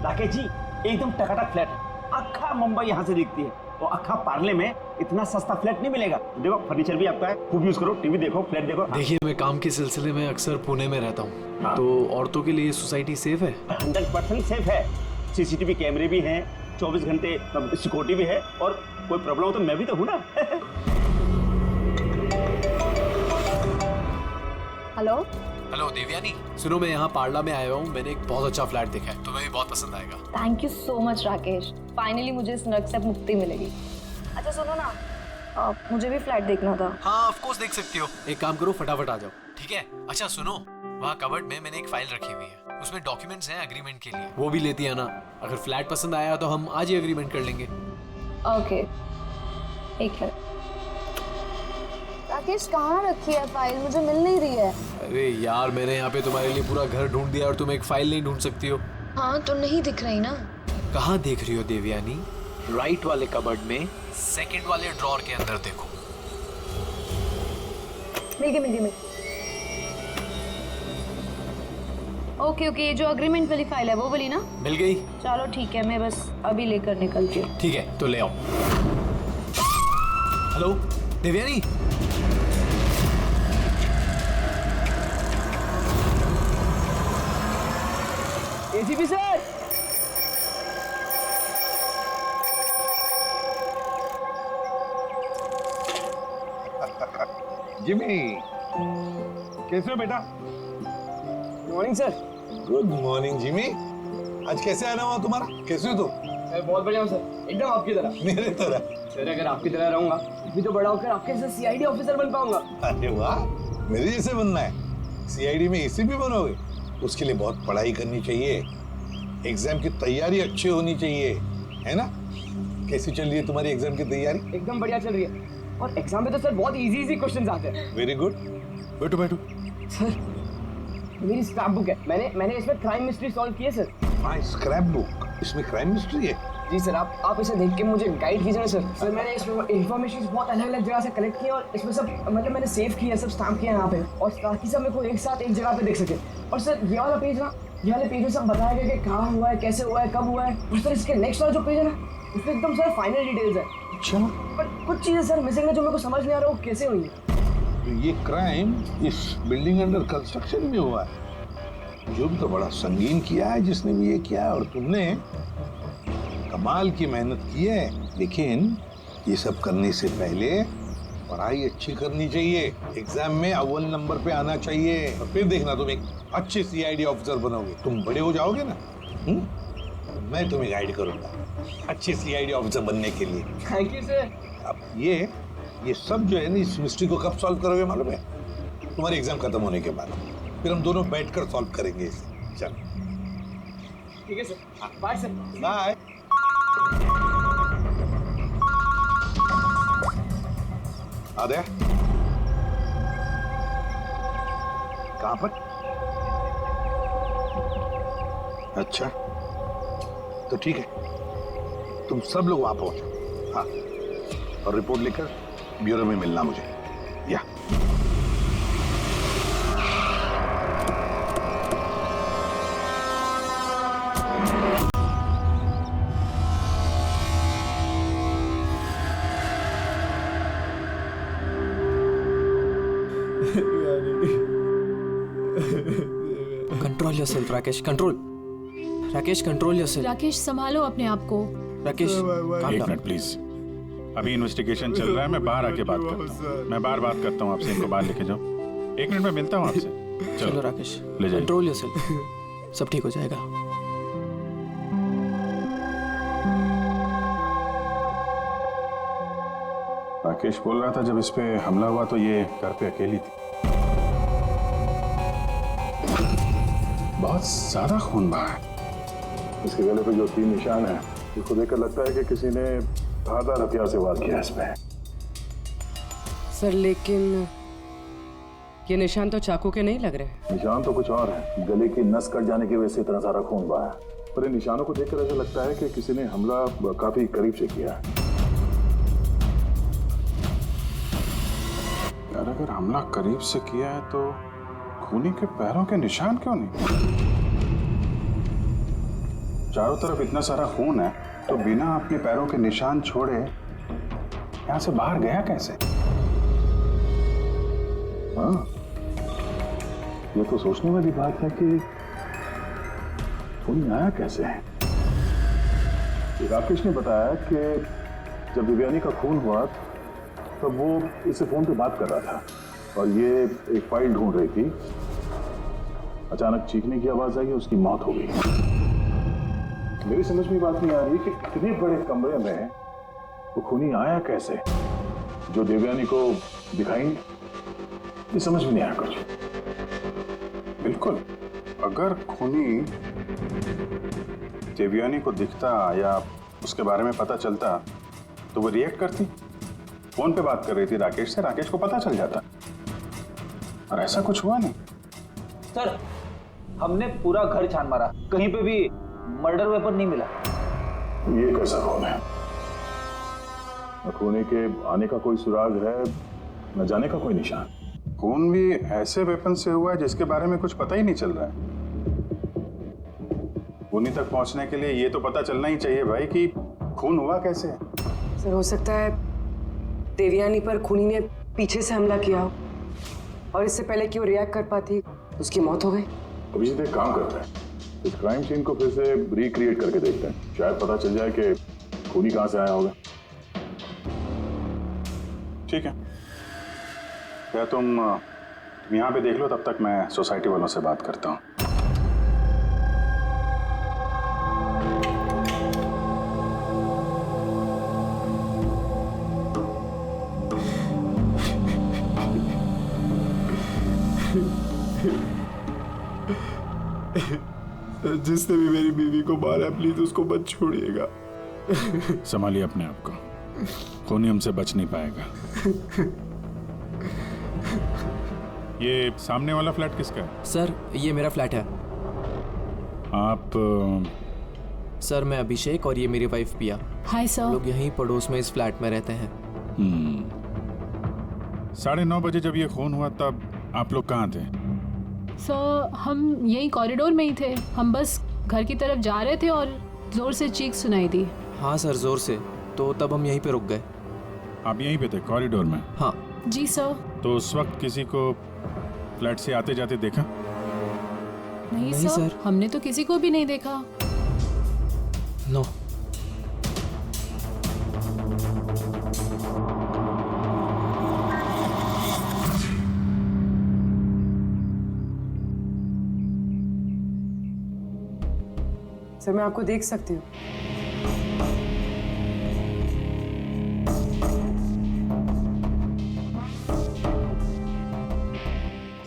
राकेश जी एकदम टकाटक फ्लैट है, अक्खा मुंबई यहाँ से दिखती है और अक्खा पार्ले में इतना सस्ता फ्लैट नहीं मिलेगा। देखो फर्नीचर भी आपका है, खूब यूज करो, टीवी देखो, फ्लैट देखो। देखिए मैं काम के सिलसिले में अक्सर पुणे में रहता हूँ, तो औरतों के लिए सोसाइटी सेफ है? 100% सेफ है। सीसीटीवी कैमरे भी हैं, 24 घंटे सिक्योरिटी भी है, और कोई प्रॉब्लम हो तो मैं भी तो हूँ ना। हेलो हेलो देवयानी, सुनो मैं यहाँ पार्ला में आया हूँ, मैंने एक बहुत अच्छा फ्लैट देखा है, तुम्हें भी बहुत पसंद आएगा। Thank you so much Rakesh, finally मुझे इस नर्क से मुक्ति मिलेगी। अच्छा सुनो ना, मुझे भी फ्लैट देखना था। हाँ ऑफ कोर्स देख सकती हो, एक काम करो फटाफट आ जाओ, ठीक है? अच्छा सुनो, वहाँ कबर्ड में मैंने एक फाइल रखी हुई है, उसमें डॉक्यूमेंट्स हैं एग्रीमेंट के लिए, वो भी लेती है ना। अगर फ्लैट पसंद आया तो हम आज ही एग्रीमेंट कर लेंगे। ओके एक है। राकेश कहाँ रखी है फाइल, मुझे मिल नहीं रही है। अरे यार मैंने यहाँ पे तुम्हारे लिए पूरा घर ढूंढ दिया और तुम एक फाइल नहीं ढूंढ सकती हो? हाँ तो नहीं दिख रही ना। कहाँ देख रही हो देवयानी? राइट वाले कबर्ड में सेकंड वाले ड्रॉर के अंदर देखो। मिल गई। ओके ओके, ये जो अग्रीमेंट वाली फाइल है वो वाली ना? मिल गई? चलो ठीक है, मैं बस अभी लेकर निकलती हूँ। ठीक है तो ले आओ। Hello Devyani, ACP sir, Jimmy, कैसे हो बेटा? Morning sir. Good morning Jimmy. आज कैसे आना हुआ तुम्हारा? कैसे हो तुम? मैं बहुत बढ़िया हूँ सर, एकदम आपकी तरह। मेरे तरह? सर अगर आपकी तरह रहूंगा भी तो बड़ा होकर आपके जैसे सीआईडी ऑफिसर बन पाऊंगा। अरे वाह, मेरे जैसे बनना है? सीआईडी में एसीपी बनोगे? उसके लिए बहुत पढ़ाई करनी चाहिए, एग्जाम की तैयारी अच्छी होनी चाहिए, है ना? कैसी चल रही है तुम्हारी एग्जाम की तैयारी? एकदम बढ़िया चल रही है, और एग्जाम में तो सर बहुत इजी क्वेश्चंस आते हैं। वेरी गुड, बैठो बैठो। सर मेरी स्क्रैप बुक है, मैंने इसमें क्राइम मिस्ट्री सॉल्व की है सर। हाँ स्क्रैप बुक, इसमें क्राइम मिस्ट्री है? जी सर, आप इसे देख के मुझे गाइड कीजिए ना सर। सर मैंने इसमें इन्फॉर्मेशन बहुत अलग अलग जगह से कलेक्ट की है, और इसमें सब मतलब मैंने सेव किया, सब स्टैम्प किया यहाँ पे, और ताकि सब मेरे को एक साथ एक जगह पे देख सके। और सर ये वाला पेज ना, ये वाले पेज में सब बताया गया कि कहाँ हुआ है, कैसे हुआ है, कब हुआ है। और सर इसके नेक्स्ट वाला जो पेज है ना, उसमें एकदम सर फाइनल डिटेल्स है। अच्छा, पर कुछ चीजें सर मिसिंग है जो मेरे को समझ नहीं आ रहा वो कैसे हुई है। तो ये क्राइम इस बिल्डिंग अंडर कंस्ट्रक्शन में हुआ है। जुर्म तो बड़ा संगीन किया है जिसने भी ये किया है, और तुमने कमाल की मेहनत की है। लेकिन ये सब करने से पहले पढ़ाई अच्छी करनी चाहिए, एग्जाम में अव्वल नंबर पे आना चाहिए, और फिर देखना तुम एक अच्छे सीआईडी ऑफिसर बनोगे। तुम बड़े हो जाओगे ना, मैं तुम्हें गाइड करूंगा अच्छे सीआईडी ऑफिसर बनने के लिए। Thank you sir. अब ये सब जो है ना, इस मिस्ट्री को कब सॉल्व करोगे मालूम है? तुम्हारी एग्जाम खत्म होने के बाद, फिर हम दोनों बैठकर सॉल्व करेंगे इसे। चलो ठीक है sir, bye sir. Bye. Adya, कहाँ पर? अच्छा तो ठीक है, तुम सब लोग वहां पहुंचो। हाँ, और रिपोर्ट लेकर ब्यूरो में मिलना मुझे। या control yourself Rakesh, control. Rakesh control yourself. Rakesh संभालो अपने आप को। राकेश एक मिनट प्लीज, अभी इन्वेस्टिगेशन चल रहा है, मैं बाहर आके बात करता हूँ। मैं बाहर बात करता हूँ आपसे, इनको बाहर लेके जाओ। एक मिनट में मिलता हूँ आपसे। चलो राकेश, ले जाइए। कंट्रोल योरसेल्फ, सब ठीक हो जाएगा। राकेश बोल रहा था जब इस पे हमला हुआ तो ये घर पे अकेली थी। बहुत ज्यादा खून बहा है। इसके गले पे जो 3 निशान है, इसको देखकर लगता है कि किसी ने धारदार हथियार से वार किया इसमें। सर लेकिन ये निशान तो चाकू के नहीं लग रहे। निशान तो कुछ और है, गले की नस कट जाने की वजह से इतना सारा खून बहा है, पर इन निशानों को देखकर ऐसा लगता है कि किसी ने हमला काफी करीब से किया है। यार अगर हमला करीब से किया है तो खूनी के पैरों के निशान क्यों नहीं? चारों तरफ इतना सारा खून है तो बिना अपने पैरों के निशान छोड़े यहाँ से बाहर गया कैसे? हाँ, ये तो सोचने वाली बात है कि खूनी आया कैसे है। राकेश ने बताया कि जब दिव्यानी का खून हुआ तब वो इससे फोन पे बात कर रहा था और ये एक फाइल ढूंढ रही थी। अचानक चीखने की आवाज आई, उसकी मौत हो गई। मेरी समझ में बात नहीं आ रही कि इतने बड़े कमरे में वो खूनी आया कैसे जो देवयानी को दिखाई नहीं। ये समझ में नहीं आया कुछ। बिल्कुल, अगर खूनी देवयानी को दिखता या उसके बारे में पता चलता तो वो रिएक्ट करती। फोन पे बात कर रही थी राकेश से, राकेश को पता चल जाता, और ऐसा कुछ हुआ नहीं। सर, हमने पूरा घर छान मारा, कहीं पे भी मर्डर वेपन नहीं मिला। ये कैसा खून है? न खूनी के आने का कोई सुराग है, न जाने का कोई निशान। खून भी ऐसे वेपन से हुआ है जिसके बारे में कुछ पता ही नहीं चल रहा है। खूनी तक पहुंचने के लिए ये तो पता चलना ही चाहिए भाई कि खून हुआ कैसे। सर, हो सकता है देवयानी पर खूनी ने पीछे से हमला किया हो और इससे पहले कि वो रिएक्ट कर पाती उसकी मौत हो गई। अभिजीत एक काम करते हैं, इस क्राइम सीन को फिर से रिक्रिएट करके देखते हैं, शायद पता चल जाए कि खूनी कहां से आया होगा। ठीक है, या तुम यहाँ पे देख लो, तब तक मैं सोसाइटी वालों से बात करता हूँ। जिसने भी मेरी बीवी को मारा प्लीज उसको मत छोड़िएगा। संभालिए अपने आप को, खूनी हमसे बच नहीं पाएगा। ये सामने वाला फ्लैट किसका है? सर, ये मेरा फ्लैट है। आप सर, मैं अभिषेक और ये मेरी वाइफ पिया। Hi sir. लोग यहीं पड़ोस में इस फ्लैट में रहते हैं। 9:30 बजे जब ये खून हुआ तब आप लोग कहाँ थे? सर, हम यहीं कॉरिडोर में ही थे। हम बस घर की तरफ जा रहे थे और जोर से चीख सुनाई दी। हाँ सर, जोर से। तो तब हम यहीं पे रुक गए। आप यहीं पे थे कॉरिडोर में? हाँ जी सर। तो उस वक्त किसी को फ्लैट से आते जाते देखा? नहीं सर, हमने तो किसी को भी नहीं देखा। नो। सर, मैं आपको देख सकती हूँ।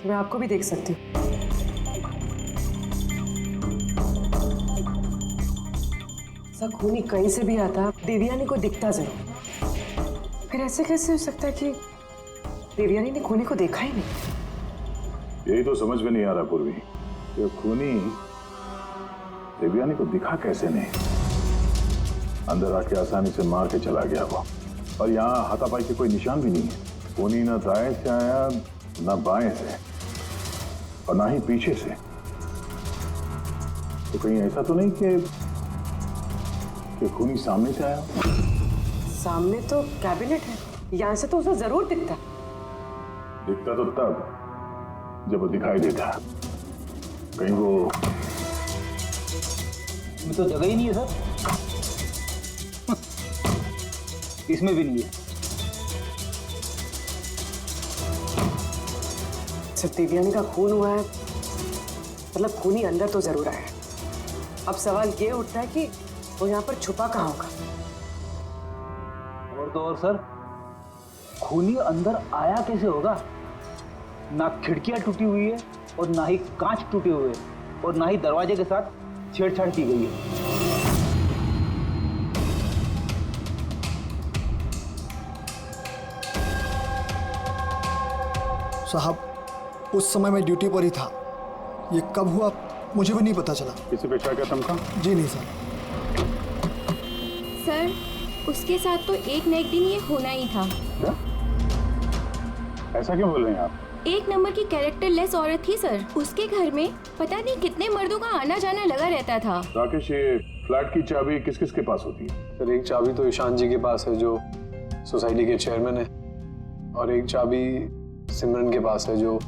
मैं आपको भी देख सकती हूँ। सर, खूनी कहीं से भी आता, देवयानी को दिखता जरूर। फिर ऐसे कैसे हो सकता है कि देवयानी ने खूनी को देखा ही नहीं? यही तो समझ में नहीं आ रहा पूर्वी, ये खूनी देवयानी को दिखा कैसे नहीं? अंदर आके आसानी से मार के चला गया वो, और यहाँ हाथापाई के कोई निशान भी नहीं है। खूनी ना दाएं से आया ना बाएं से और ना ही पीछे से। तो कहीं ऐसा तो नहीं कि खूनी सामने से आया? सामने तो कैबिनेट है, यहाँ से तो उसे जरूर दिखता तो तब जब वो दिखाई देता। कहीं वो तो जगह ही नहीं है सर। इसमें भी नहीं है। सिर्फ देवयानी का खून हुआ है, मतलब खूनी अंदर तो जरूर आया है। अब सवाल ये उठता है कि वो यहाँ पर छुपा कहाँ होगा। और तो और सर, खूनी अंदर आया कैसे होगा? ना खिड़कियां टूटी हुई है और ना ही कांच टूटे हुए और ना ही दरवाजे के साथ छेड़छाड़ की गई है। साहब, उस समय मैं ड्यूटी पर ही था। ये कब हुआ मुझे भी नहीं पता चला। किसी पे शक है तुमको? जी नहीं सर। सर, उसके साथ तो एक न एक दिन ये होना ही था। क्या? ऐसा क्यों बोल रहे हैं आप? एक नंबर की कैरेक्टरलेस औरत थी सर। उसके घर में पता नहीं कितने मर्दों का आना जाना लगा रहता था। राकेश, ये फ्लैट की चाबी किस किस के पास होती है? सर एक चाबी तो ईशान जी के पास है जो सोसाइटी के चेयरमैन है, और एक चाबी सिमरन के पास है जो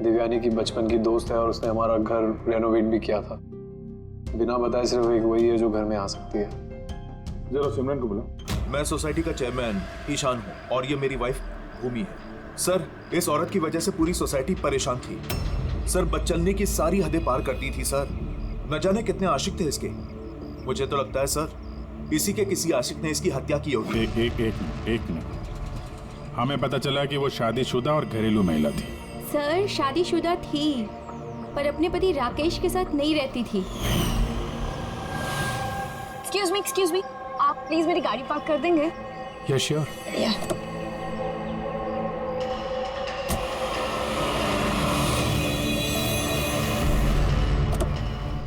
देवयानी की बचपन की दोस्त है और उसने हमारा घर रेनोवेट भी किया था। बिना बताए सिर्फ एक वही है जो घर में आ सकती है। जरा सिमरन को बुला। मैं सोसाइटी का चेयरमैन ईशान हूँ और ये मेरी वाइफ भूमि है। सर, इस औरत की वजह से पूरी सोसाइटी परेशान थी। सर, बदचलने की सारी हदें पार करती थी सर। न जाने कितने आशिक थे इसके। मुझे तो लगता है सर इसी के किसी आशिक ने इसकी हत्या की होगी। एक मिनट, हमें पता चला कि वो शादीशुदा और घरेलू महिला थी। सर शादीशुदा थी पर अपने पति राकेश के साथ नहीं रहती थी। एक्सक्यूज मी, आप प्लीज मेरी गाड़ी पार्क कर देंगे? Yes sure.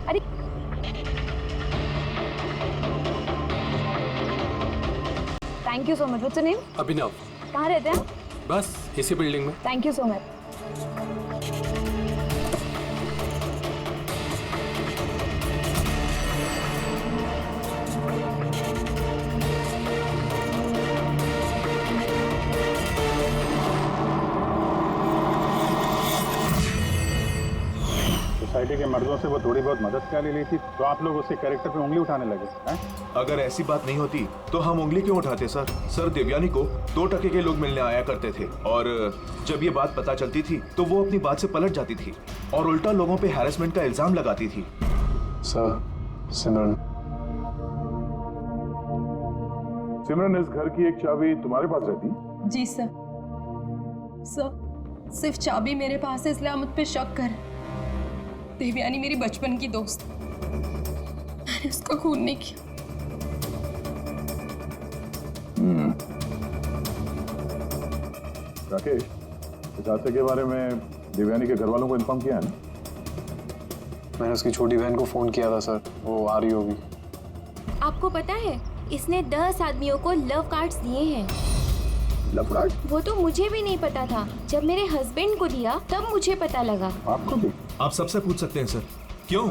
अरे thank you so much. What's your name? Abhinav. कहाँ रहते हैं? बस इसी बिल्डिंग में। Thank you so much. Society के मर्दों से वो थोड़ी बहुत मदद क्या ले ली थी, तो आप लोग उसके कैरेक्टर पे उंगली उठाने लगे हैं? अगर ऐसी बात नहीं होती तो हम उंगली क्यों उठाते सर? सर, देवयानी को 2 टके के लोग मिलने आया करते थे और जब ये बात पता चलती थी तो वो अपनी बात से पलट जाती थी और उल्टा लोगों पे हैरेसमेंट का इल्जाम लगाती थी। सर, सिमरन इस घर की एक चाबी तुम्हारे पास रहती? जी सर। सिर्फ चाबी मेरे पास है इसलिए आप मुझ पे शक कर। देवयानी मेरी बचपन की दोस्त, मैंने उसका खून नहीं किया। राकेश, इस हादसे के बारे में देवयानी के घर वालों को इन्फॉर्म किया है ना? मैंने उसकी छोटी बहन को फोन किया था सर, वो आ रही होगी। आपको पता है इसने 10 आदमियों को लव कार्ड्स दिए हैं। Love card? वो तो मुझे भी नहीं पता था, जब मेरे हस्बैंड को दिया तब मुझे पता लगा। आपको भी? आप सबसे पूछ सकते हैं सर। क्यों?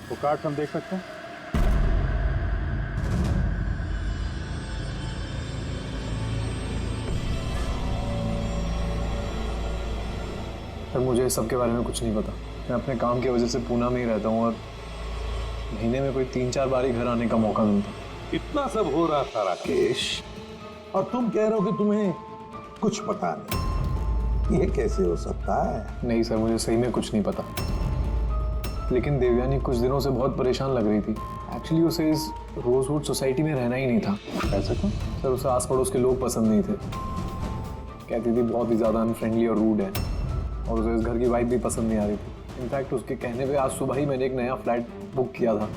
वो कार्ड हम देख सकते हैं? सर मुझे इस सब के बारे में कुछ नहीं पता। मैं अपने काम की वजह से पूना में ही रहता हूँ और महीने में कोई 3-4 बार ही घर आने का मौका मिलता। इतना सब हो रहा था राकेश, और तुम कह रहे हो कि तुम्हें कुछ पता नहीं। ये कैसे हो सकता है? नहीं सर, मुझे सही में कुछ नहीं पता। लेकिन देवयानी कुछ दिनों से बहुत परेशान लग रही थी। एक्चुअली उसे इस रोजवुड सोसाइटी में रहना ही नहीं था। ऐसा क्यों? सर उसे आस पड़ोस के लोग पसंद नहीं थे। कहती थी बहुत ही ज़्यादा अनफ्रेंडली और रूड है, और उसे इस घर की वाइफ भी पसंद नहीं आ रही थी। इनफैक्ट उसके कहने पे आज सुबह ही मैंने एक नया फ्लैट बुक किया था।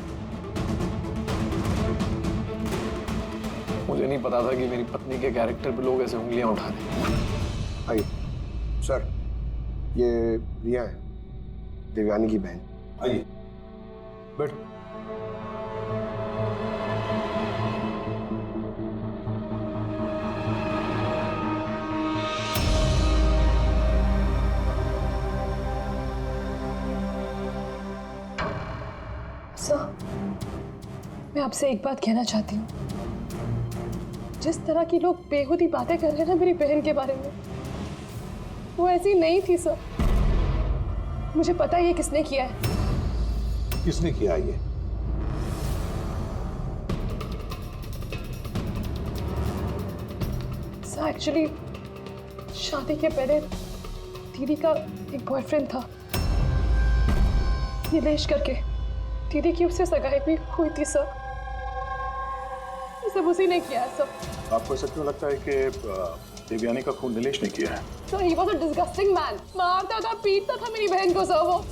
मुझे नहीं पता था कि मेरी पत्नी के कैरेक्टर पे लोग ऐसे उंगलियां उठा रहे। आइए सर, ये रिया है, देवयानी की बहन। आइए बैठो। सर, मैं आपसे एक बात कहना चाहती हूँ। जिस तरह की लोग बेहुदी बातें कर रहे हैं ना मेरी बहन के बारे में, वो ऐसी नहीं थी सर। मुझे पता है ये किसने किया है। किसने किया ये? सर एक्चुअली शादी के पहले दीदी का एक बॉयफ्रेंड था, नीलेश करके। दीदी की उससे सगाई भी हुई थी सर। ये सब उसी ने किया है सर। आपको ऐसा क्यों लगता है कि देवयानी का खून नीलेश ने किया है? Sir he was a disgusting man. मारता था, पीटता था मेरी बहन को सर वो।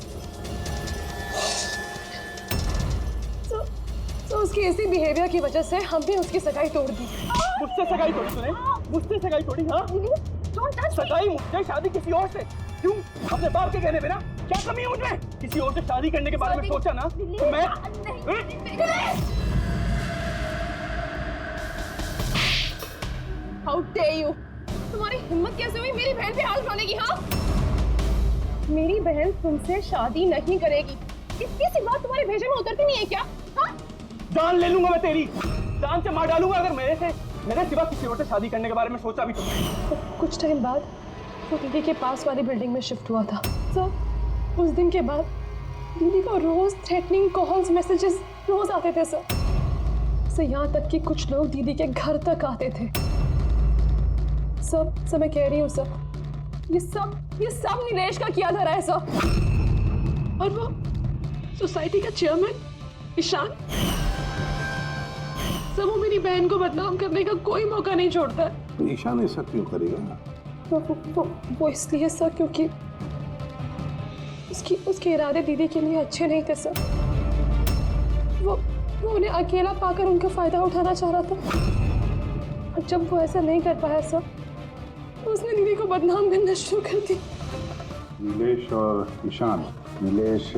सर उसकी इसी बिहेवियर की वजह से हमने उसकी सगाई तोड़ दी। मुझसे सगाई तोड़ी तूने? मुझसे सगाई तोड़ी? हाँ, सगाई मुझसे, शादी किसी और से। क्यों? अपने बाप के कहने पे ना? क्या कमी है मुझमें? किसी और से शादी करने के बारे में सोचा ना तो मैं How dare you? तुम्हारी हिम्मत कैसे हुई मेरी बहन पे हाथ उठाने की? हाँ, मेरी बहन तुमसे शादी नहीं करेगी। इतनी सी बात तुम्हारे भेजे में उतरती नहीं है क्या? हाँ? जान ले लूंगा मैं तेरी, जान से मार डालूंगा अगर मेरे सिवा किसी और से शादी करने के बारे में सोचा भी तो। कुछ टाइम बाद वो दीदी के पास वाली बिल्डिंग में शिफ्ट हुआ था सर। उस दिन के बाद दीदी को रोज थ्रेटनिंग कॉल्स, मैसेजेस रोज आते थे सर। यहाँ तक कि कुछ लोग दीदी के घर तक आते थे। सब मैं कह रही हूँ सर, ये सब नीलेश का किया जा रहा है सर। और वो सोसाइटी का चेयरमैन ईशान, सब वो मेरी बहन को बदनाम करने का कोई मौका नहीं छोड़ता है। तो ईशान ऐसा क्यों करेगा? वो इसलिए सर क्योंकि उसके इरादे दीदी के लिए अच्छे नहीं थे सर। वो उन्हें अकेला पाकर उनका फायदा उठाना चाह रहा था। और जब वो ऐसा नहीं कर पाया सर, तो उसने दीदी को बदनाम करना शुरू कर दी। नीलेश और ईशान, नीलेश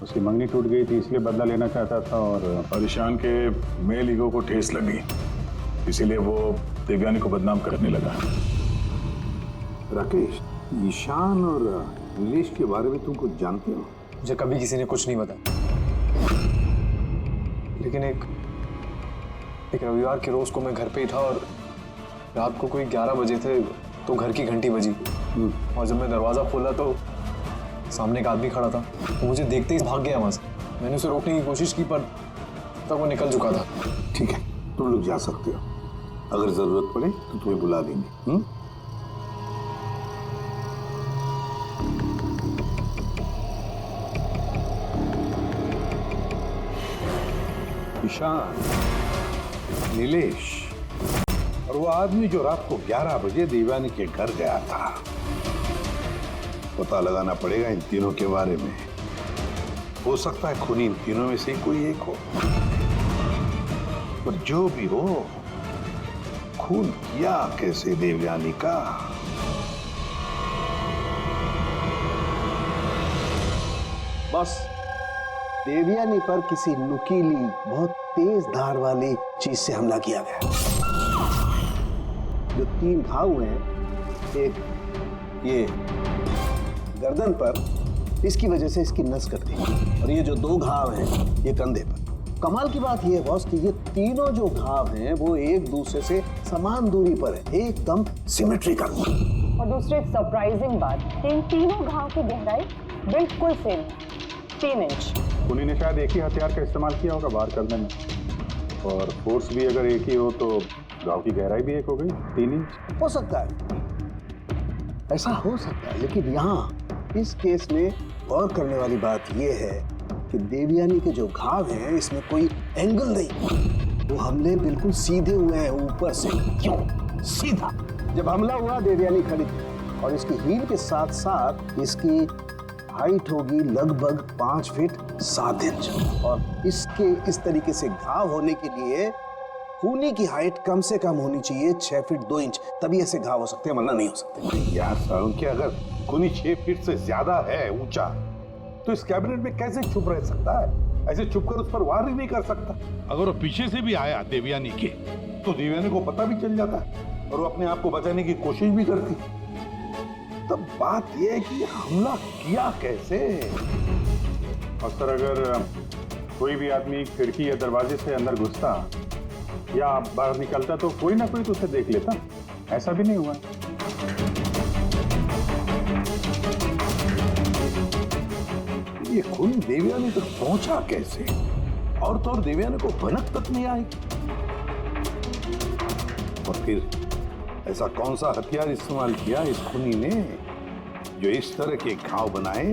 उसकी मंगनी टूट गई थी इसलिए बदला लेना चाहता था और ईशान के मेल ईगो को ठेस लगी, इसीलिए वो देवयानी को बदनाम करने लगा। राकेश, ईशान और नीलेश के बारे में तुम कुछ जानते हो? मुझे कभी किसी ने कुछ नहीं बताया, लेकिन एक रविवार के रोज को मैं घर पे ही था और रात को कोई 11 बजे थे तो घर की घंटी बजी और जब मैं दरवाजा खोला तो सामने एक आदमी खड़ा था। वो मुझे देखते ही भाग गया वहां से। मैंने उसे रोकने की कोशिश की पर तब वो निकल चुका था। ठीक है, तुम लोग जा सकते हो, अगर जरूरत पड़े तो तुम्हें बुला देंगे। ईशान, नीलेश और वो आदमी जो रात को 11 बजे देवयानी के घर गया था, पता लगाना पड़ेगा इन तीनों के बारे में। हो सकता है खूनी इन तीनों में से कोई एक हो, पर जो भी हो, खून किया कैसे देवयानी का? बस देवयानी पर किसी नुकीली, बहुत तेज धार वाली चीज से हमला किया गया। जो 3 घाव हुए हैं, एक ये गर्दन पर, इसकी वजह से इसकी नस कट गई, और ये जो 2 घाव हैं ये कंधे पर। कमाल की बात ये है बॉस कि ये तीनों जो घाव हैं वो एक दूसरे से समान दूरी पर है, एकदम सिमेट्रिकल। और दूसरी सरप्राइजिंग बात कि इन तीनों घाव की गहराई बिल्कुल सेम, 3 इंच। खूनी ने शायद एक ही हथियार का इस्तेमाल किया होगा बाहर करने में, और फोर्स भी अगर एक ही हो तो घाव की गहराई भी एक हो गई, 3 इंच। हो सकता है, ऐसा हो सकता है, लेकिन यहाँ इस केस में गौर करने वाली बात यह है कि देवयानी के जो घाव हैं इसमें कोई एंगल नहीं, वो हमले बिल्कुल सीधे हुए हैं ऊपर से। क्यों सीधा? जब हमला हुआ देवयानी खड़ी थी और इसकी हील के साथ साथ इसकी हाइट होगी लगभग 5 फीट 7 इंच, और इसके इस तरीके से घाव होने के लिए खूनी की हाइट कम से कम होनी चाहिए 6 फीट 2 इंच, तभी ऐसे घाव हो सकते हैं, वरना नहीं हो सकते। यार सारुण, कि अगर खूनी 6 फीट से ज्यादा है ऊंचा, तो इस कैबिनेट में कैसे चुप रह सकता है? ऐसे चुप कर उस पर वार ही नहीं कर सकता। अगर वो पीछे से भी आया देवयानी के, तो देवयानी को पता भी चल जाता और वो अपने आप को बचाने की कोशिश भी करती। तब बात यह है कि हमला किया कैसे? और सर, अगर कोई भी आदमी खिड़की या दरवाजे से अंदर घुसता या बाहर निकलता तो कोई ना कोई तो उसे देख लेता, ऐसा भी नहीं हुआ। ये खून देवयानी तक पहुंचा कैसे? और तो और देवयानी को भनक तक नहीं आई। और फिर ऐसा कौन सा हथियार इस्तेमाल किया इस खूनी ने जो इस तरह के घाव बनाए?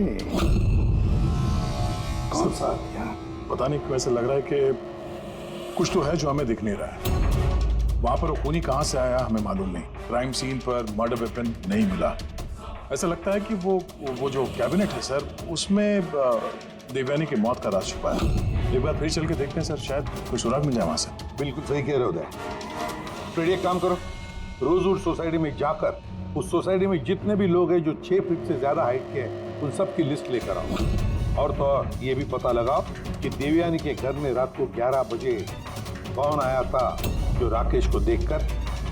कौन सा हथियार? पता नहीं क्यों ऐसा लग रहा है कि कुछ तो है जो हमें दिख नहीं रहा है। वहां पर वो खूनी कहां से आया हमें मालूम नहीं। क्राइम सीन पर मर्डर वेपन नहीं मिला। ऐसा लगता है कि वो जो कैबिनेट है सर, उसमें देवयानी की मौत का राज छुपा है। एक बार फिर चल के देखते हैं सर, शायद कोई सुराग मिल जाए वहां से। बिल्कुल सही कह रहे हो उदय। फिर एक काम करो, रोजवुड सोसाइटी में जाकर उस सोसाइटी में जितने भी लोग हैं जो 6 फीट से ज्यादा हाइट के हैं, उन सब की लिस्ट लेकर आओ। और तो और ये भी पता लगाओ कि देवयानी के घर में रात को 11 बजे कौन आया था जो राकेश को देखकर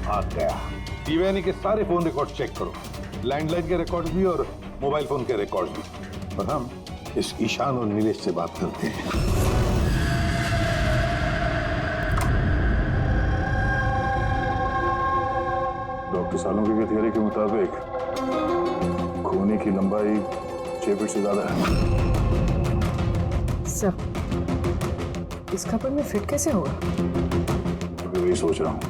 भाग गया। दिव्यानी के सारे फोन रिकॉर्ड चेक करो, लैंडलाइन के रिकॉर्ड भी और मोबाइल फोन के रिकॉर्ड भी। और हम इस ईशान और नीलेश से बात करते हैं। डॉक्टर सालों की थियरी के मुताबिक खूनी की लंबाई 6 फीट से ज्यादा है। सर, इस कपड़े में फिट कैसे होगा? अभी वही सोच रहा हूँ।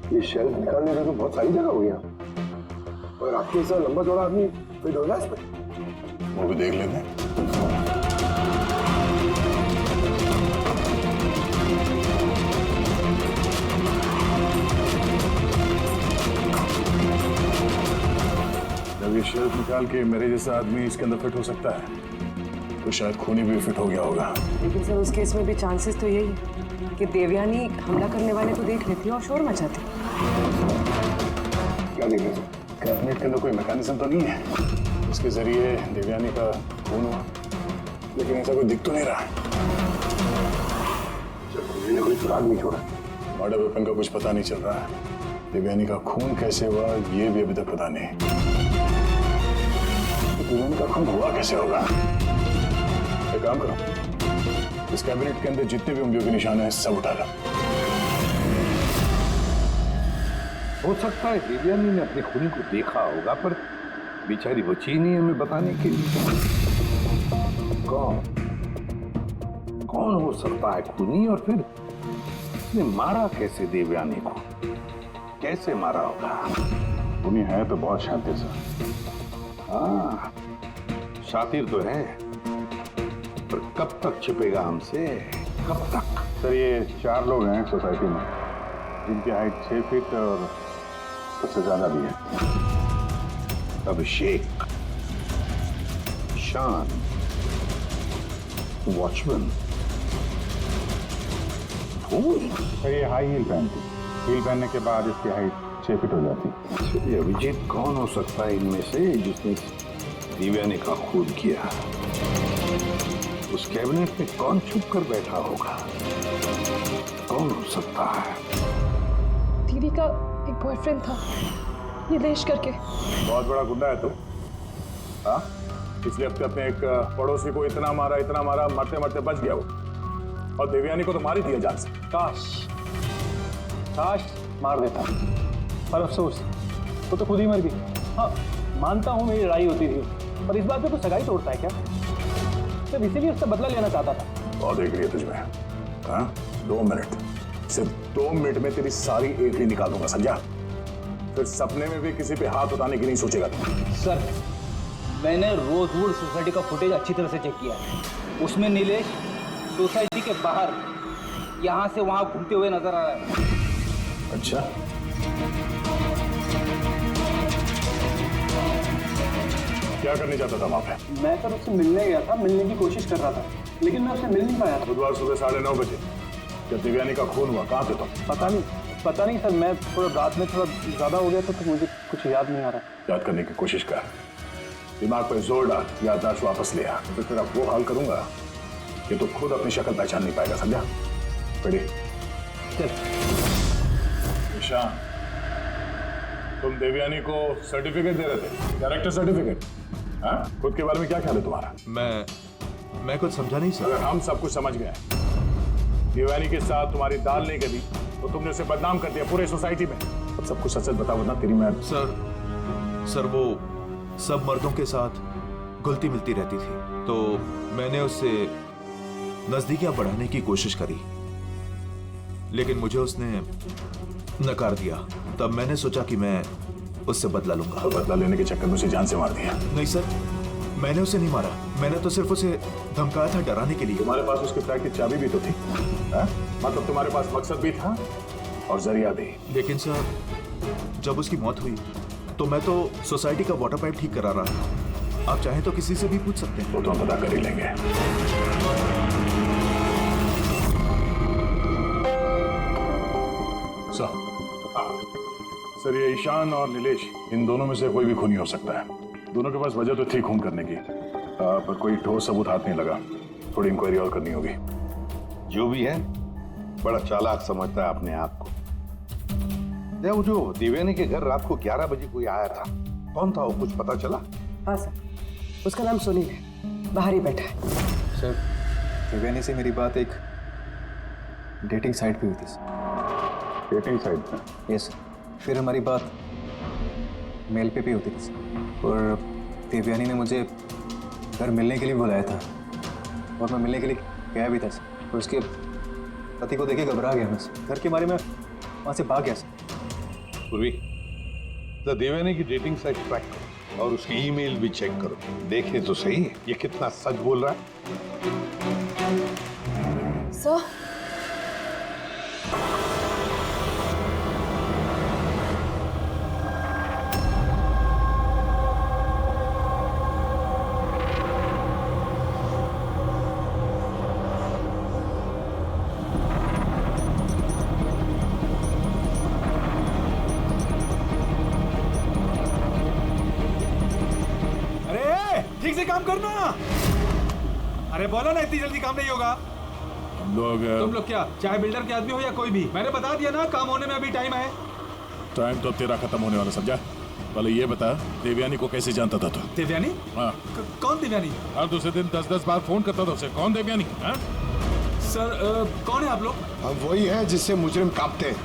ये शेल्फ निकालने का तो बहुत सारी जगह हो गया, और आपके ऐसा लंबा चौड़ा आदमी फिट होगा इसमें? वो भी देख लेते हैं। जब ये शेल्फ निकाल के मेरे जैसा आदमी इसके अंदर फिट हो सकता है तो शायद खूनी भी फिट हो गया होगा। लेकिन सर, उस केस में भी चांसेस तो यही है कि देवयानी हमला करने वाले को देख लेती और शोर मचाती। क्या देख लेते? कैबिनेट के अंदर कोई मैकेनिज्म तो नहीं है इसके जरिए देवयानी का खून हुआ, लेकिन ऐसा कोई दिख तो नहीं रहा। ने कोई सुराग नहीं छोड़ा। मर्डर वेपन का कुछ पता नहीं चल रहा है। देवयानी का खून कैसे हुआ ये भी अभी तक पता नहीं। तो देवयानी का खून हुआ कैसे होगा? एक काम करो, इस कैबिनेट के अंदर जितने भी उंगलियों के निशान हैं सब उठा लो। हो सकता है देवयानी ने अपने खूनी को देखा होगा, पर बेचारी बची नहीं हमें बताने के लिए। कौन हो सकता है खूनी, और फिर उसने मारा कैसे देवयानी को? कैसे मारा होगा? खूनी है तो बहुत शातिर सर। हाँ, शातिर तो है, पर कब तक छिपेगा हमसे? कब तक? सर, ये 4 लोग हैं सोसाइटी में जिनकी हाइट 6 फीट और उससे ज्यादा भी है। अभिषेक, ईशान, वॉचमैन, सर ये हाई हील पहनती, हील पहनने के बाद इसकी हाइट 6 फीट हो जाती। अभिजीत कौन हो सकता है इनमें से जिसने दिव्यानी का खून किया? उस कैबिनेट में कौन छुप कर बैठा होगा? कौन हो सकता है? दीदी का एक बॉयफ्रेंड था, नीलेश करके। बहुत बड़ा गुंडा है तू। हाँ, पिछले हफ्ते अपने एक पड़ोसी को इतना मारा, मरते मरते बच गया वो, और देवयानी को तो मार ही दिया जान से। काश मार देता, पर अफसोस वो तो खुद ही मर गई। हाँ, मानता हूँ मेरी लड़ाई होती थी, पर इस बात पे तो सगाई तोड़ता है क्या? सिर्फ इसीलिए उससे बदला लेना चाहता था। बहुत देख लिया तुझमें। हाँ, 2 मिनट, सिर्फ 2 मिनट में तेरी सारी एंट्री निकाल दूंगा, समझा? फिर सपने में भी किसी पे हाथ उठाने की नहीं सोचेगा तू। सर, मैंने रोजवुड सोसाइटी का फुटेज अच्छी तरह से चेक किया है। उसमें नीलेश सोसाइटी के बाहर यहाँ से वहाँ घूमते हुए नजर आ रहा है। अच्छा, क्या करने चाहता था वहाँ पे? मैं सर उससे मिलने गया था, मिलने की कोशिश कर रहा था, लेकिन मैं उससे मिल नहीं पाया था। बुधवार सुबह 9:30 बजे जब दिव्यानी का खून हुआ, कहाँ थे तुम? पता नहीं सर, मैं थोड़ा रात में थोड़ा ज्यादा हो गया था तो मुझे कुछ याद नहीं आ रहा। याद करने की कोशिश कर, दिमाग पर जोर डाल, याददाश्त वापस ले आ। तो फिर अब वो हाल करूंगा कि तो खुद अपनी शक्ल पहचान नहीं पाएगा, समझा? पढ़ी ईशान, तुम देवयानी को सर्टिफिकेट दे रहे थे, कैरेक्टर सर्टिफिकेट। हाँ, खुद के बारे में क्या ख्याल है तुम्हारा? मैं कुछ समझा नहीं सर। अगर हम सब कुछ समझ गए, देवयानी के साथ तुम्हारी दाल नहीं गली तो तुमने उसे बदनाम कर दिया पूरे सोसाइटी में। अब सब कुछ सच बताओ ना, तेरी मैं। सर वो सब मर्दों के साथ घुलती मिलती रहती थी, तो मैंने उससे नजदीकियां बढ़ाने की कोशिश करी, लेकिन मुझे उसने नकार दिया। तब मैंने सोचा कि मैं उससे बदला लूंगा। तो बदला लेने के चक्कर में उसे जान से मार दिया? नहीं सर, मैंने उसे नहीं मारा, मैंने तो सिर्फ उसे धमकाया था, डराने के लिए। तुम्हारे पास उसके फ्लैट की चाबी भी तो थी, मतलब तुम्हारे पास मकसद भी था और जरिया भी। लेकिन सर, जब उसकी मौत हुई तो मैं तो सोसाइटी का वाटर पाइप ठीक करा रहा था। आप चाहें तो किसी से भी पूछ सकते हैं। वो तो हम पता कर ही लेंगे। सर ये ईशान और नीलेश, इन दोनों में से कोई भी खूनी हो सकता है। दोनों के पास वजह तो थी खून करने की, पर कोई ठोस सबूत हाथ नहीं लगा। थोड़ी इंक्वायरी और करनी होगी। जो भी है बड़ा चालाक समझता है अपने आप को। वो जो देवयानी के घर रात को 11 बजे कोई आया था, कौन था वो, कुछ पता चला? हाँ सर, उसका नाम सुनील है, बाहर ही बैठा है। सर देवयानी से मेरी बात एक डेटिंग साइट पे हुई थी सर। डेटिंग साइट पे? Yes sir. फिर हमारी बात मेल पे भी होती थी सर, और देवयानी ने मुझे घर मिलने के लिए बुलाया था और मैं मिलने के लिए गया भी था सर। और उसके पति को देखे घबरा गया मैं सर, घर के बारे में वहाँ से भाग गया सर। पूर्वी, तो देवयानी की डेटिंग साइट ट्रैक करो और उसकी ईमेल भी चेक करो, देखे तो सही ये कितना सच बोल रहा है। सर, ठीक से काम करना। अरे बोलो ना, इतनी जल्दी काम नहीं होगा। हम लोग तुम लोग क्या चाहे बिल्डर के आदमी हो या कोई भी, मैंने बता दिया ना, काम होने में अभी टाइम है। टाइम तो तेरा खत्म होने वाला, समझा? पहले ये बता, देवयानी को कैसे जानता था तू? देवयानी? हाँ। कौन देवयानी? हर दूसरे दिन 10-10 बार फोन करता था उसे। कौन देवयानी? सर कौन है आप लोग? हम वही है जिससे मुजरिम कांपते हैं,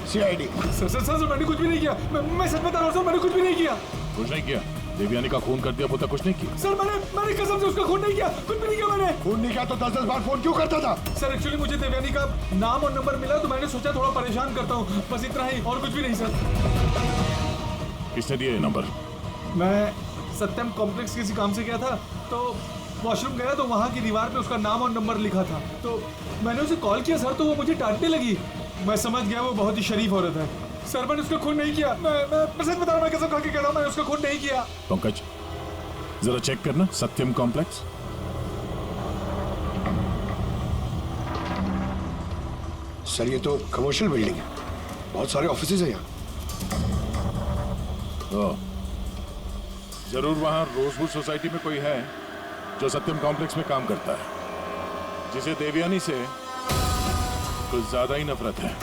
CID। सर मैंने कुछ भी नहीं किया। मैं सच बता रहा हूँ सर, मैंने कुछ भी नहीं किया। कुछ नहीं किया? देवयानी का खून कर दिया, वो तक कुछ नहीं किया? सर मैंने कसम से उसका खून नहीं किया, कुछ भी नहीं किया मैंने। खून नहीं किया तो 10-10 बार फोन क्यों करता था? सर एक्चुअली मुझे देवयानी का नाम और नंबर मिला तो मैंने सोचा थोड़ा परेशान करता हूँ, बस इतना ही, और कुछ भी नहीं सर। किसने दिया ये नंबर? मैं सत्यम कॉम्प्लेक्स किसी काम से गया था, तो वॉशरूम गया तो वहाँ की दीवार पे उसका नाम और नंबर लिखा था, तो मैंने उसे कॉल किया सर, तो वो मुझे डांटने लगी। मैं समझ गया वो बहुत ही शरीफ औरत है। सर मैंने उसका खून नहीं किया, मैं सच बता रहा हूँ, मैं कसम खा के कह रहा हूँ, मैंने उसका खून नहीं किया। पंकज जरा चेक करना, सत्यम कॉम्प्लेक्स। सर ये तो कमर्शियल बिल्डिंग है, बहुत सारे ऑफिसेज हैं यहाँ। जरूर वहां रोजवुड सोसाइटी में कोई है जो सत्यम कॉम्प्लेक्स में काम करता है, जिसे देवयानी से कुछ ज्यादा ही नफरत है।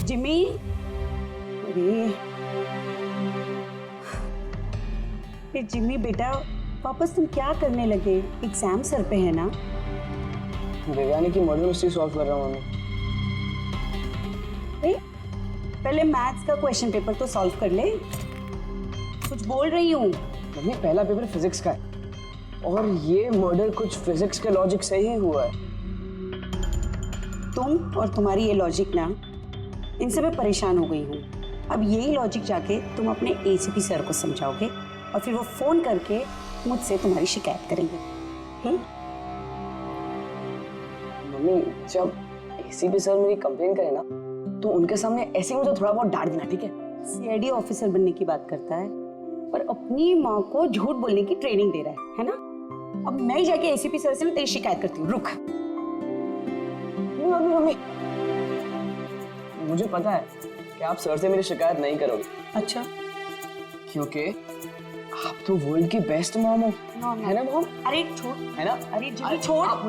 जिमी, अरे जिमी बेटा, वापस तुम क्या करने लगे? एग्जाम सर पे है ना? देवयानी की मर्डर मिस्ट्री सॉल्व कर रहा हूँ मम्मी। पहले मैथ्स का क्वेश्चन पेपर तो सॉल्व कर ले। कुछ बोल रही हूँ मम्मी, पहला पेपर फिजिक्स का है और ये मर्डर कुछ फिजिक्स के लॉजिक से ही हुआ है। तुम और तुम्हारी ये लॉजिक ना, इनसे मैं परेशान हो गई हूँ। अब यही लॉजिक जाके तुम अपने ACP सर को समझाओगे और फिर वो फोन करके मुझसे तुम्हारी शिकायत करेंगे। मम्मी, जब ACP सर मेरी कंप्लेन करे ना, तो उनके सामने ऐसे ही मुझे थोड़ा बहुत डांट देना, ठीक है? CID ऑफिसर बनने की बात करता है पर अपनी माँ को झूठ बोलने की ट्रेनिंग दे रहा है ना? अब मैं जाके ACP सर से ना तेरी शिकायत करती हूँ। रुक। मम्मी, मुझे पता है कि आप सर से मेरी शिकायत नहीं करोगे। अच्छा? क्योंकि आप तो वर्ल्ड की बेस्ट मॉम हो, है ना मॉम? अरे छोड़, है ना? अरे जिमी छोड़। आप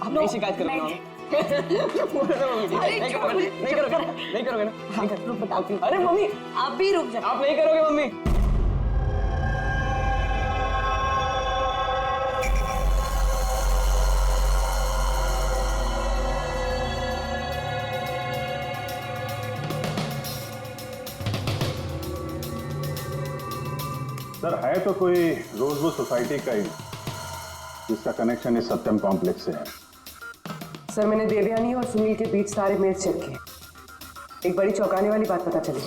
नहीं शिकायत करोगे ना? नहीं करोगे ना? रुक बताती हूँ। अरे मम्मी, आप भी रुक जाओ। आप नहीं करोगे मम्मी? सर है तो कोई रोजवुड सोसाइटी का ही जिसका कनेक्शन इस सत्यम कॉम्प्लेक्स से है। सर मैंने देवयानी और सुनील के बीच सारे मेल्स चेक किए। एक बड़ी चौंकाने वाली बात पता चली।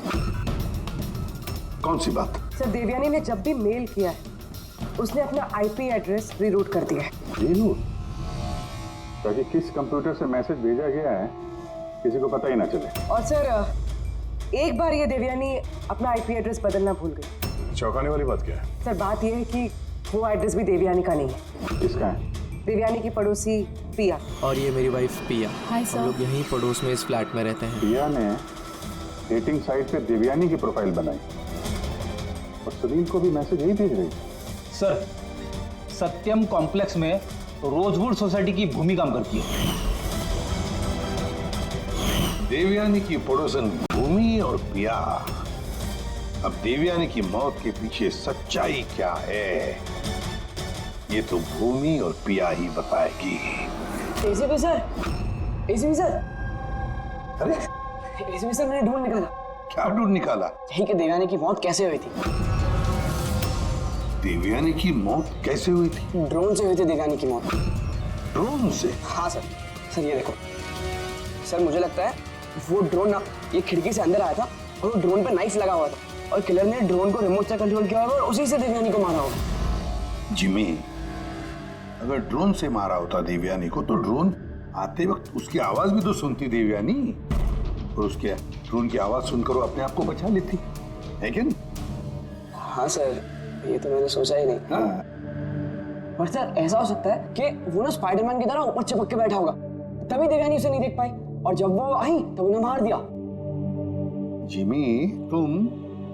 कौन सी बात? सर देवयानी ने जब भी मेल किया है उसने अपना आईपी एड्रेस रीरूट कर दिया है। रीरूट? ताकि किस कंप्यूटर से मैसेज भेजा गया है किसी को पता ही ना चले। और सर एक बार ये देवयानी अपना आईपी एड्रेस बदलना भूल गई। चौंकाने वाली बात क्या है? सर बात यह है कि वो एड्रेस भी देवयानी का नहीं है। किसका है? देवयानी की पड़ोसी पिया। और ये मेरी वाइफ पिया। Hi sir. हम लोग यहीं पड़ोस में इस फ्लैट में रहते हैं। पिया ने डेटिंग साइट पे देवयानी की प्रोफाइल बनाई और सुनील को भी मैसेज यही भेज रही। सर सत्यम कॉम्प्लेक्स में रोजवुड सोसाइटी की भूमि काम करती है। देवयानी की पड़ोसन भूमि और पिया। अब देवयानी की मौत के पीछे सच्चाई क्या है ये तो भूमि और पिया ही बताएगी। एसीपी सर, एसीपी सर, अरे एसीपी सर मैंने ढूंढ निकाला। क्या ढूंढ निकाला? यही कि देवयानी की मौत कैसे हुई थी। देवयानी की मौत कैसे हुई थी? ड्रोन से हुई थी देवयानी की मौत। ड्रोन से? हाँ सर। सर ये देखो सर, मुझे लगता है वो ड्रोन ना ये खिड़की से अंदर आया था और वो ड्रोन पे नाइफ लगा हुआ था और किलर ने ड्रोन को रिमोट से कंट्रोल किया होगा और उसी से देवयानी को मारा होगा। जिमी, अगर ड्रोन से मारा होता देवयानी को तो ड्रोन आते वक्त उसकी आवाज भी तो सुनती देवयानी और उसके ड्रोन की आवाज सुनकर वो अपने आप को बचा लेती है क्या नहीं? हाँ सर, ये तो मैंने सोचा ही नहीं। हाँ। पर सर ऐसा हो सकता है कि वो ना स्पाइडरमैन की तरह ऊपर चिपक के बैठा होगा तभी देवयानी उसे नहीं देख पाई और जब वो आई तब उन्हें मार दिया। जिमी, तुम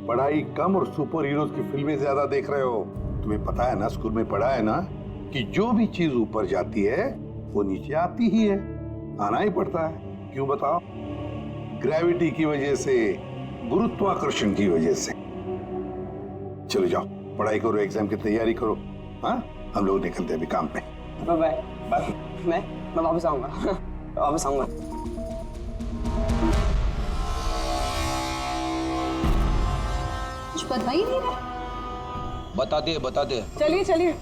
पढ़ाई कम और सुपर हीरोज की फिल्में ज्यादा देख रहे हो। तुम्हें पता है ना, स्कूल में पढ़ा है ना कि जो भी चीज ऊपर जाती है वो नीचे आती ही है, आना ही पड़ता है। क्यों बताओ? ग्रेविटी की वजह से, गुरुत्वाकर्षण की वजह से। चलो जाओ, पढ़ाई करो, एग्जाम की तैयारी करो। हाँ, हम लोग निकलते हैं अभी काम पे। Bye bye. मैं वापस आऊंगा। वापस आऊंगा। कुछ पता ही नहीं रहा। बता दे। चलिए चलिए।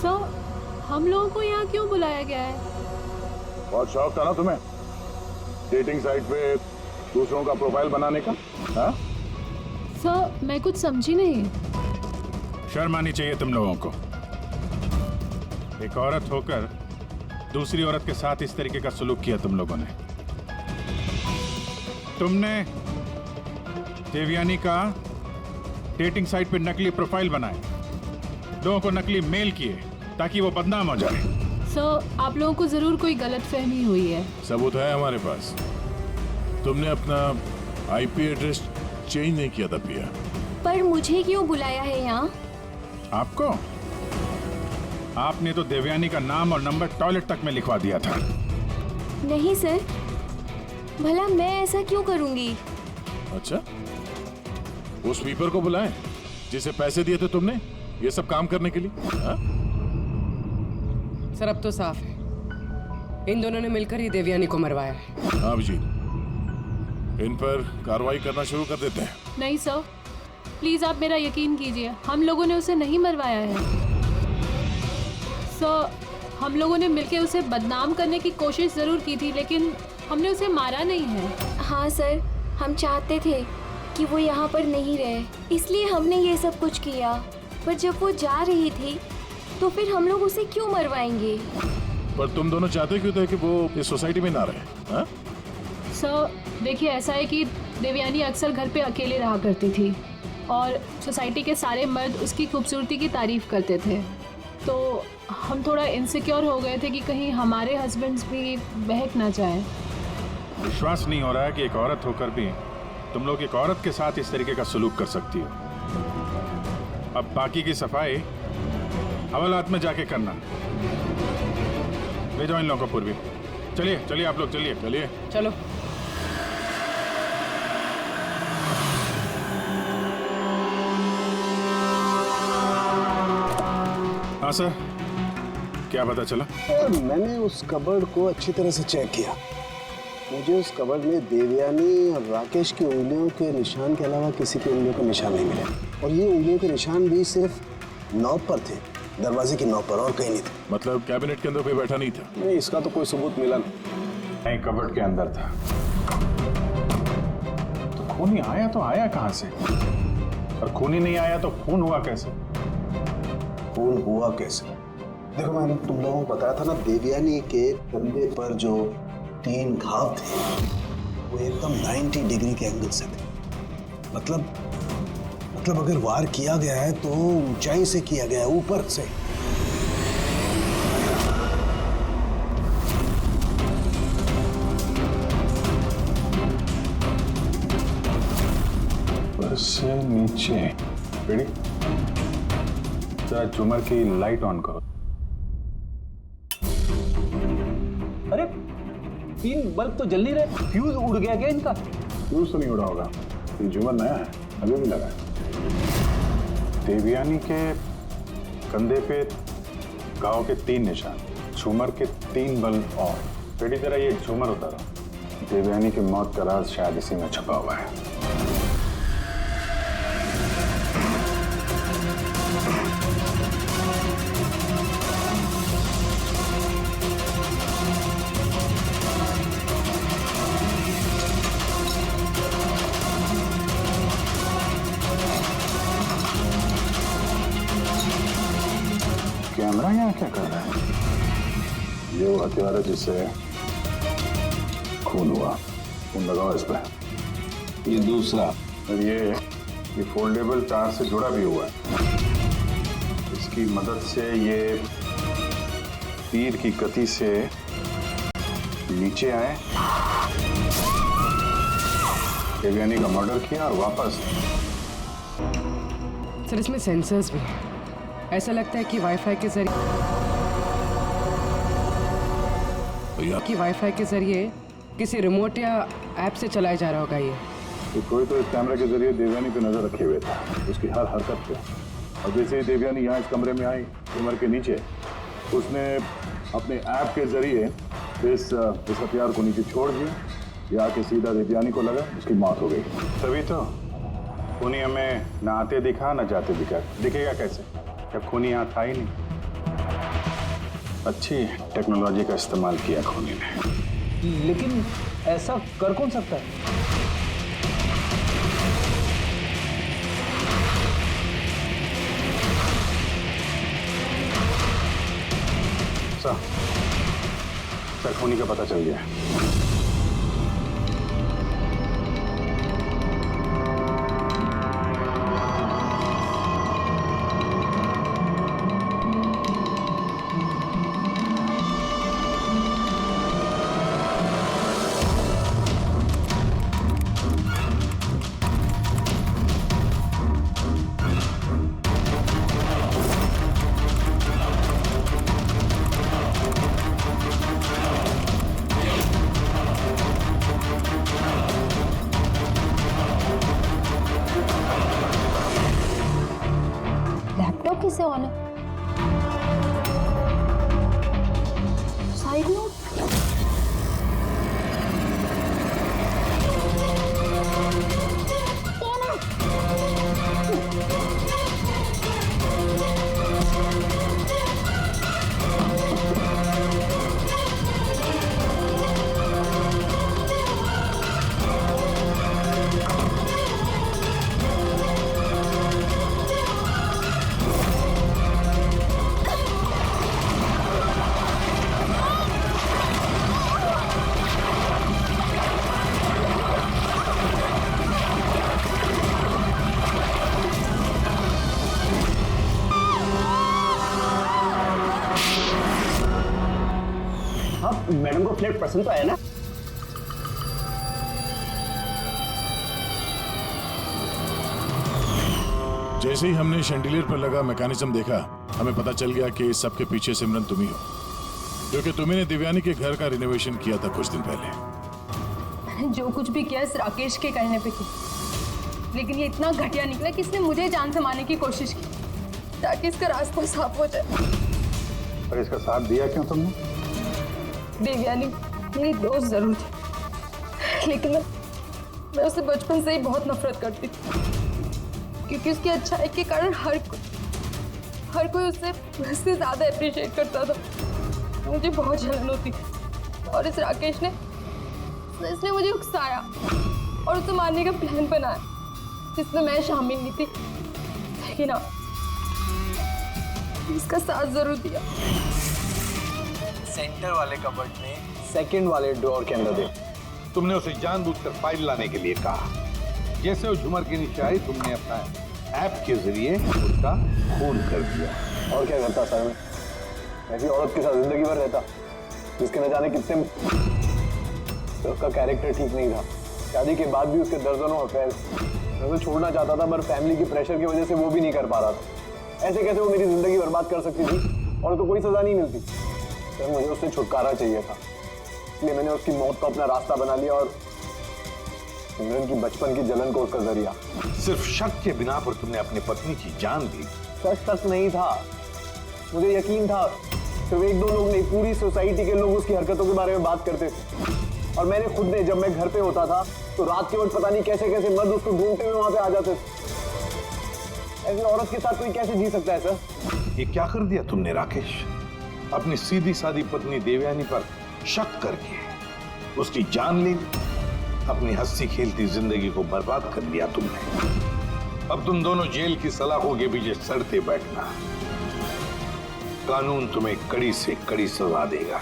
सर हम लोगों को यहाँ क्यों बुलाया गया है? बहुत शौक था ना तुम्हें डेटिंग साइट पे दूसरों का प्रोफाइल बनाने का? हाँ? सर मैं कुछ समझी नहीं। शर्म आनी चाहिए तुम लोगों को। एक औरत होकर दूसरी औरत के साथ इस तरीके का सलूक किया तुम लोगों ने। तुमने देवयानी का डेटिंग साइट पे नकली प्रोफाइल बनाए, लोगों को नकली मेल किए ताकि वो बदनाम हो जाए। सर आप लोगों को जरूर कोई गलतफहमी हुई है। सबूत है हमारे पास। तुमने अपना आईपी एड्रेस चेंज नहीं किया था पिया। पर मुझे क्यों बुलाया है यहाँ? आपको? आपने तो देवयानी का नाम और नंबर टॉयलेट तक में लिखवा दिया था। नहीं सर, भला मैं ऐसा क्यों करूंगी? अच्छा, वो स्वीपर को बुलाएं जिसे पैसे दिए थे तुमने ये सब काम करने के लिए? हा? सर अब तो साफ है, इन दोनों ने मिलकर ही देवयानी को मरवाया है। हाँ जी, इन पर कार्रवाई करना शुरू कर देते हैं। नहीं सर, प्लीज आप मेरा यकीन कीजिए, हम लोगों ने उसे नहीं मरवाया है। सर हम लोगों ने मिलकर उसे बदनाम करने की कोशिश जरूर की थी लेकिन हमने उसे मारा नहीं है। हाँ सर, हम चाहते थे कि वो यहाँ पर नहीं रहे, इसलिए हमने ये सब कुछ किया। पर जब वो जा रही थी तो फिर हम लोग उसे क्यों मरवाएंगे? पर तुम दोनों चाहते क्यों थे कि वो इस सोसाइटी में ना रहे? हा? सर देखिए, ऐसा है कि देवयानी अक्सर घर पे अकेले रहा करती थी और सोसाइटी के सारे मर्द उसकी खूबसूरती की तारीफ करते थे, तो हम थोड़ा इनसिक्योर हो गए थे कि कहीं हमारे हस्बैंड्स भी बहक ना जाए। विश्वास नहीं हो रहा है कि एक औरत होकर भी तुम लोग एक औरत के साथ इस तरीके का सलूक कर सकती हो। अब बाकी की सफाई हवालात में जाके करना। ले जाओ इन लोगों को पूर्वी। चलिए चलिए आप लोग, चलिए चलिए चलो। हाँ सर, क्या पता चला? मैंने उस कबर्ड को अच्छी तरह से चेक किया। मुझे उस कबर्ड में देवयानी और राकेश की उंगलियों के निशान के अलावा किसी की उंगलियों के निशान नहीं मिले और ये उंगलियों के निशान भी सिर्फ नॉब पर थे, दरवाजे की नौक पर, और कहीं नहीं था। मतलब कैबिनेट के अंदर कोई बैठा नहीं था? नहीं, इसका तो कोई सबूत मिला नहीं। कबर्ड के अंदर था। तो खूनी आया तो आया कहां से? और खूनी नहीं आया तो खून हुआ कैसे? खून हुआ कैसे? देखो, मैंने तुम लोगों को बताया था ना, देवयानी के कंधे पर जो 3 घाव थे वो एकदम 90 डिग्री के एंगल से थे। मतलब अगर वार किया गया है तो ऊंचाई से किया गया है, ऊपर से। ऊपर से नीचे। रेडी? जरा झूमर की लाइट ऑन करो। अरे 3 बल्ब तो जल नहीं रहे, फ्यूज उड़ गया क्या इनका? फ्यूज तो नहीं उड़ा होगा, ये झूमर नया है, अभी भी लगा है। देवयानी के कंधे पे घाव के 3 निशान, झूमर के 3 बल्ब और। बेटी जरा ये झूमर उतारो। देवयानी की मौत का राज शायद इसी में छुपा हुआ है। कैमरा यहाँ क्या कर रहा है? ये वो हथियार है जिससे खून हुआ। खून लगाओ इस पे। ये दूसरा, और ये फोल्डेबल तार से जुड़ा भी हुआ है। इसकी मदद से ये तीर की गति से नीचे आए, देवयानी का मर्डर किया और वापस। सर, इसमें सेंसर्स भी हैं। ऐसा लगता है कि वाईफाई के जरिए किसी रिमोट या ऐप से चलाया जा रहा होगा ये। तो कोई तो इस कैमरे के जरिए देवयानी पे नजर रखे हुए था, उसकी हर हरकत पे। और जैसे ही देवयानी यहाँ इस कमरे में आई, कमर के नीचे, उसने अपने ऐप के जरिए इस हथियार को नीचे छोड़ दिया। ये आके सीधा देवयानी को लगा, उसकी मौत हो गई। तभी तो खूनी हमें न आते दिखा न जाते दिखा। दिखेगा कैसे जब खूनी यहाँ था ही नहीं? अच्छी टेक्नोलॉजी का इस्तेमाल किया खूनी ने। लेकिन ऐसा कर कौन सकता है? सर, खूनी का पता चल गया। लैपटॉप किसे ऑन है? Side note. मैडम को फ्लैट पसंद तो आया ना? जैसे ही हमने शैंडिलियर पर लगा मैकेनिज्म देखा, हमें पता चल गया कि इस सब के पीछे सिमरन तुम ही हो, क्योंकि तुम्ही ने देवयानी के घर का रिनोवेशन किया था कुछ दिन पहले। मैंने जो कुछ भी किया इस राकेश के कहने पे किया, लेकिन ये इतना घटिया निकला कि इसने मुझे जान से मारने की कोशिश की ताकि इसका रास्ता साफ हो जाए। पर इसका साथ दिया क्यों तुमने? देवयानी मेरी दोस्त जरूर थी, लेकिन मैं उससे बचपन से ही बहुत नफरत करती थी, क्योंकि उसकी अच्छाई के कारण हर हर कोई उससे ज़्यादा अप्रिशिएट करता था। मुझे बहुत जलन होती और इस राकेश ने इसने मुझे उकसाया और उसे मारने का प्लान बनाया, जिसमें मैं शामिल नहीं थी, लेकिन हाँ, इसका साथ जरूर दिया। सेंटर वाले कबर्ड में सेकंड वाले ड्रॉअर के अंदर दे। तुमने उसे जानबूझकर फाइल लाने के लिए कहा। जैसे वो झुमर के नीचे आई, तुमने अपना ऐप के जरिए उसका खून कर दिया। और क्या करता सर, मैं ऐसी औरत के साथ जिंदगी भर रहता जिसके न जाने कितने, तो उसका कैरेक्टर ठीक नहीं था। शादी के बाद भी उसके दर्जनों अफेयर। मैं उसे छोड़ना चाहता था, पर फैमिली की प्रेशर की वजह से वो भी नहीं कर पा रहा था। ऐसे कैसे वो मेरी जिंदगी बर्बाद कर सकती थी और तो कोई सजा नहीं मिलती। सर मुझे उससे छुटकारा चाहिए था, इसलिए मैंने उसकी मौत को अपना रास्ता बना लिया और सिमरन की बचपन की जलन को उसका जरिया। सिर्फ शक के बिना पर तुमने अपनी पत्नी की जान दी। सच नहीं था, मुझे यकीन था। सिर्फ एक दो लोग नहीं, पूरी सोसाइटी के लोग उसकी हरकतों के बारे में बात करते थे। और मैंने खुद ने, जब मैं घर पे होता था तो रात के वक्त पता नहीं कैसे कैसे मर्द उसको ढूंढते हुए वहां पे आ जाते थे। ऐसी औरत के साथ कोई कैसे जी सकता है सर? ये क्या कर दिया तुमने राकेश? अपनी सीधी सादी पत्नी देवयानी पर शक करके उसकी जान ली, अपनी हंसी खेलती जिंदगी को बर्बाद कर दिया तुमने। अब तुम दोनों जेल की सलाखों के पीछे सड़ते बैठना। कानून तुम्हें कड़ी से कड़ी सजा देगा।